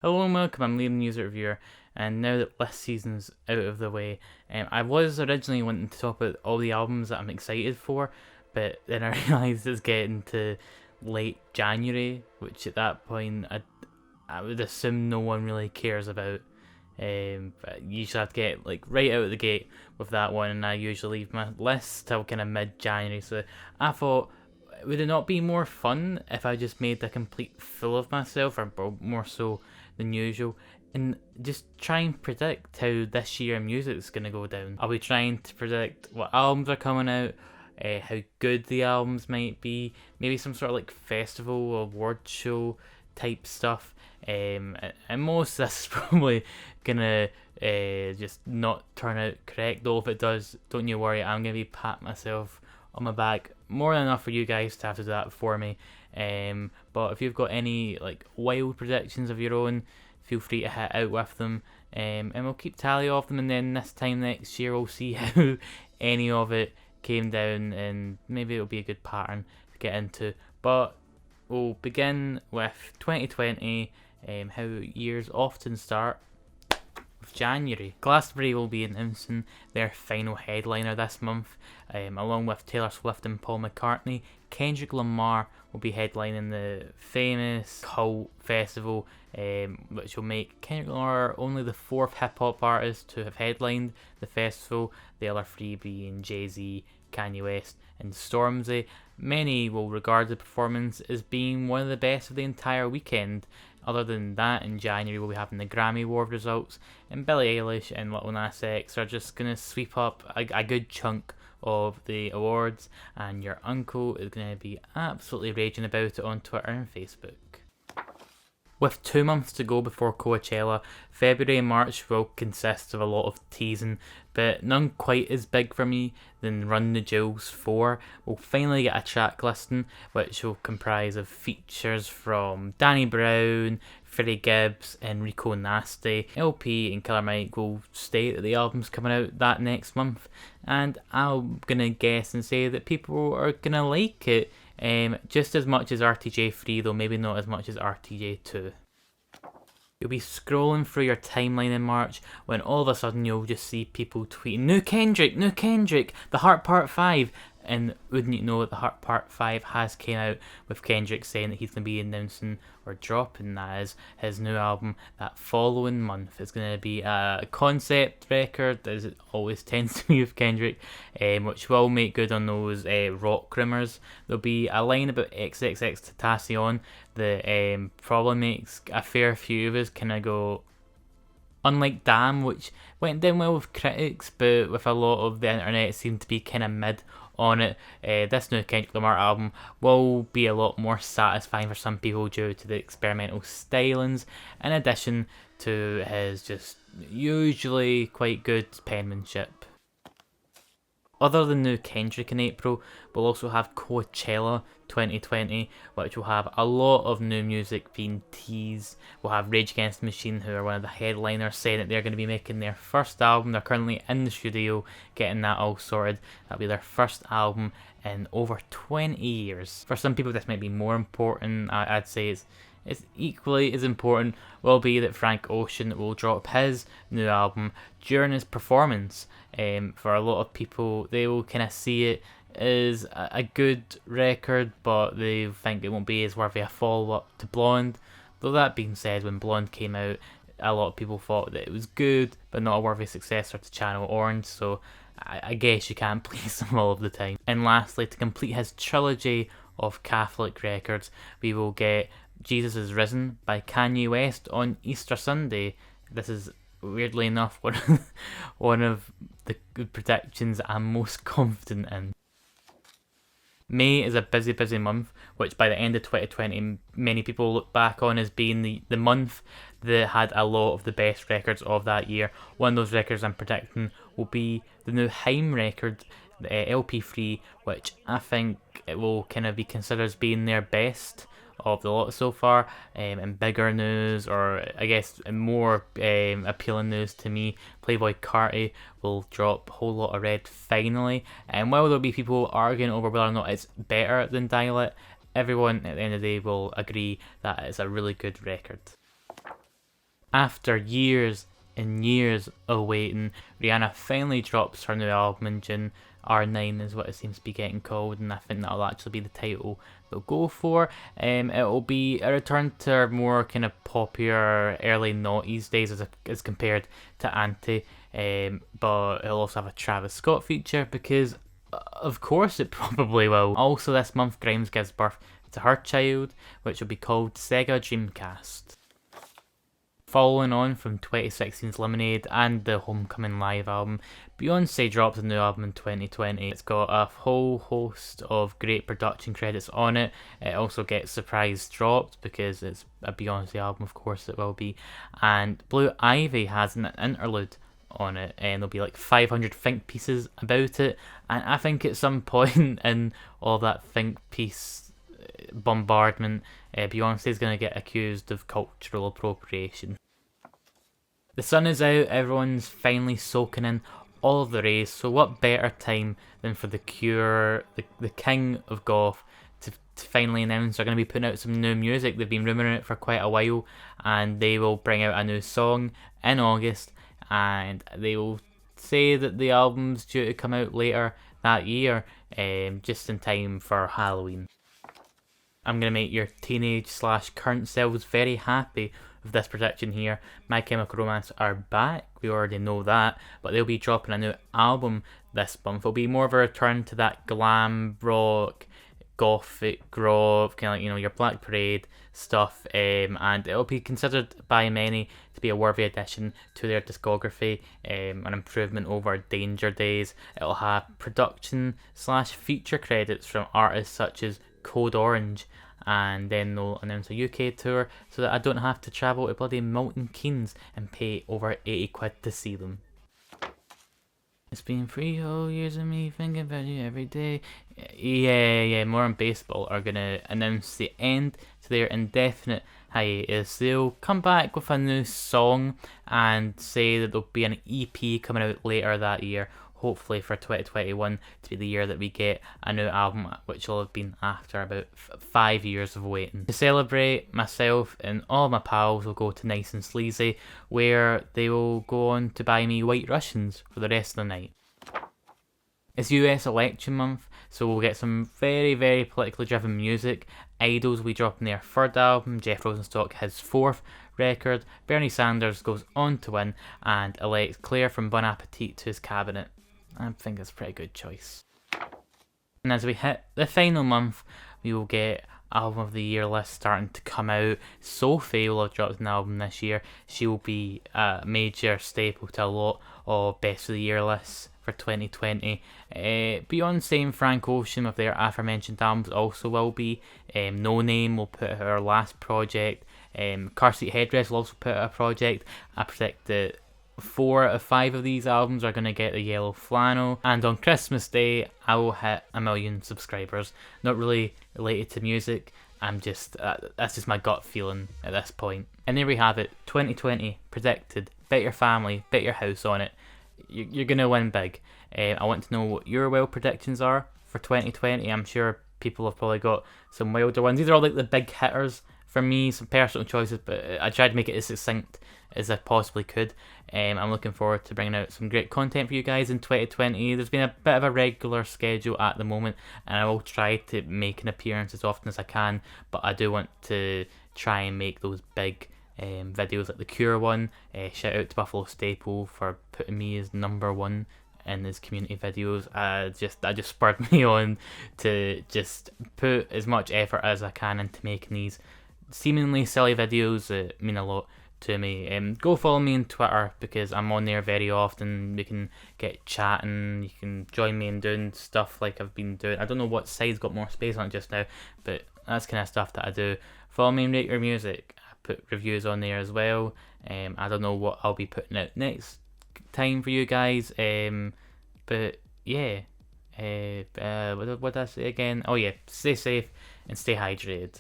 Hello and welcome, I'm Liam, the Music Reviewer, and now that this season's out of the way, I was originally wanting to talk about all the albums that I'm excited for, but then I realised it's getting to late January, which at that point I would assume no one really cares about. But you usually have to get like right out of the gate with that one, and I usually leave my list till kind of mid-January, so I thought, would it not be more fun if I just made a complete fool of myself, or more so than usual, and just try and predict how this year music's gonna go down? I'll be trying to predict what albums are coming out, how good the albums might be, maybe some sort of like festival award show type stuff. And most of this is probably gonna just not turn out correct, though if it does, don't you worry, I'm gonna be patting myself on my back more than enough for you guys to have to do that for me. But if you've got any like wild predictions of your own, feel free to hit out with them, and we'll keep tally of them. And then this time next year, we'll see how any of it came down, and maybe it'll be a good pattern to get into. But we'll begin with 2020. How years often start with January. Glastonbury will be announcing their final headliner this month, along with Taylor Swift and Paul McCartney. Kendrick Lamar will be headlining the famous cult festival, which will make Kendrick Lamar only the fourth hip-hop artist to have headlined the festival, the other three being Jay-Z, Kanye West and Stormzy. Many will regard the performance as being one of the best of the entire weekend. Other than that, in January we'll be having the Grammy Award results, and Billie Eilish and Lil Nas X are just going to sweep up a good chunk of the awards, and your uncle is going to be absolutely raging about it on Twitter and Facebook. With 2 months to go before Coachella, February and March will consist of a lot of teasing, but none quite as big for me than Run the Jewels 4. We'll finally get a track listing, which will comprise of features from Danny Brown, Freddie Gibbs, Enrico Nasty. LP and Killer Mike will state that the album's coming out that next month, and I'm gonna guess and say that people are gonna like it. Just as much as RTJ3, though maybe not as much as RTJ2. You'll be scrolling through your timeline in March when all of a sudden you'll just see people tweeting, New Kendrick, The Heart Part 5. And wouldn't you know it, The Heart Part 5 has came out, with Kendrick saying that he's going to be announcing or dropping that as his new album that following month. It's going to be a concept record, as it always tends to be with Kendrick, which will make good on those rock rumours. There'll be a line about XXXTentacion that probably makes a fair few of us kind of go, unlike Damn, which went down well with critics, but with a lot of the internet it seemed to be kind of mid on it. This new Kendrick Lamar album will be a lot more satisfying for some people due to the experimental stylings, in addition to his just usually quite good penmanship. Other than new Kendrick in April, we'll also have Coachella 2020, which will have a lot of new music being teased. We'll have Rage Against the Machine, who are one of the headliners, saying that they're going to be making their first album. They're currently in the studio getting that all sorted. That'll be their first album in over 20 years. For some people this might be more important. I'd say it's equally as important will be that Frank Ocean will drop his new album during his performance. For a lot of people, they will kind of see it as a good record, but they think it won't be as worthy a follow-up to Blonde. Though that being said, when Blonde came out, a lot of people thought that it was good, but not a worthy successor to Channel Orange, so I guess you can't please them all of the time. And lastly, to complete his trilogy of Catholic records, we will get Jesus is Risen by Kanye West on Easter Sunday. This is, weirdly enough, one of the predictions I'm most confident in. May is a busy month, which by the end of 2020 many people look back on as being the month that had a lot of the best records of that year. One of those records I'm predicting will be the new Haim record, the LP3, which I think it will kind of be considered as being their best of the lot so far. And bigger news, or I guess more appealing news to me, Playboy Carti will drop Whole Lotta Red finally. And while there'll be people arguing over whether or not it's better than Dial It, everyone at the end of the day will agree that it's a really good record. After years and years of waiting, Rihanna finally drops her new album in June. R9 is what it seems to be getting called, and I think that'll actually be the title they'll go for. It'll be a return to her more kind of popular early noughties days as compared to Anti, but it'll also have a Travis Scott feature because, of course, it probably will. Also, this month, Grimes gives birth to her child, which will be called Sega Dreamcast. Following on from 2016's Lemonade and the Homecoming live album, Beyonce dropped a new album in 2020. It's got a whole host of great production credits on it. It also gets surprise dropped because it's a Beyonce album, of course it will be. And Blue Ivy has an interlude on it, and there'll be like 500 think pieces about it. And I think at some point in all that think piece bombardment, Beyonce's going to get accused of cultural appropriation. The sun is out, everyone's finally soaking in all of the rays, so what better time than for The Cure, the king of goth, to finally announce they're going to be putting out some new music. They've been rumouring it for quite a while, and they will bring out a new song in August, and they will say that the album's due to come out later that year, just in time for Halloween. I'm going to make your teenage/current selves very happy with this prediction here. My Chemical Romance are back, we already know that, but they'll be dropping a new album this month. It'll be more of a return to that glam rock, gothic grove, kind of like, you know, your Black Parade stuff, and it'll be considered by many to be a worthy addition to their discography, an improvement over Danger Days. It'll have production/feature credits from artists such as Code Orange, and then they'll announce a UK tour so that I don't have to travel to bloody Milton Keynes and pay over 80 quid to see them. It's been 3 whole years of me thinking about you every day. Yeah, more on Baseball are gonna announce the end to their indefinite hiatus. They'll come back with a new song and say that there'll be an EP coming out later that year, hopefully for 2021 to be the year that we get a new album, which will have been after about 5 years of waiting. To celebrate, myself and all my pals will go to Nice and Sleazy, where they will go on to buy me White Russians for the rest of the night. It's US election month, so we'll get some very, very politically driven music. Idols will be dropping their third album, Jeff Rosenstock his fourth record, Bernie Sanders goes on to win, and elects Claire from Bon Appetit to his cabinet. I think it's a pretty good choice. And as we hit the final month, we will get album of the year list starting to come out. Sophie will have dropped an album this year. She will be a major staple to a lot of best of the year lists for 2020. Beyonce and Frank Ocean with their aforementioned albums also will be. No Name will put out her last project. Car Seat Headrest will also put out a project. I predict that 4 out of 5 of these albums are going to get the yellow flannel, and on Christmas Day I will hit 1 million subscribers. Not really related to music, that's just my gut feeling at this point. And there we have it, 2020 predicted. Bet your family, bet your house on it. You're going to win big. I want to know what your wild predictions are for 2020. I'm sure people have probably got some wilder ones. These are all like the big hitters for me, some personal choices, but I tried to make it as succinct as I possibly could. I'm looking forward to bringing out some great content for you guys in 2020. There's been a bit of a regular schedule at the moment, and I will try to make an appearance as often as I can, but I do want to try and make those big videos like the Cure one. Shout out to Buffalo Staple for putting me as #1 in his community videos. That just spurred me on to just put as much effort as I can into making these seemingly silly videos that mean a lot to me. Go follow me on Twitter because I'm on there very often. We can get chatting, you can join me in doing stuff like I've been doing. I don't know what side's got more space on it just now, but that's kind of stuff that I do. Follow me and rate your music. I put reviews on there as well. I don't know what I'll be putting out next time for you guys, but yeah, what did I say again? Oh yeah, stay safe and stay hydrated.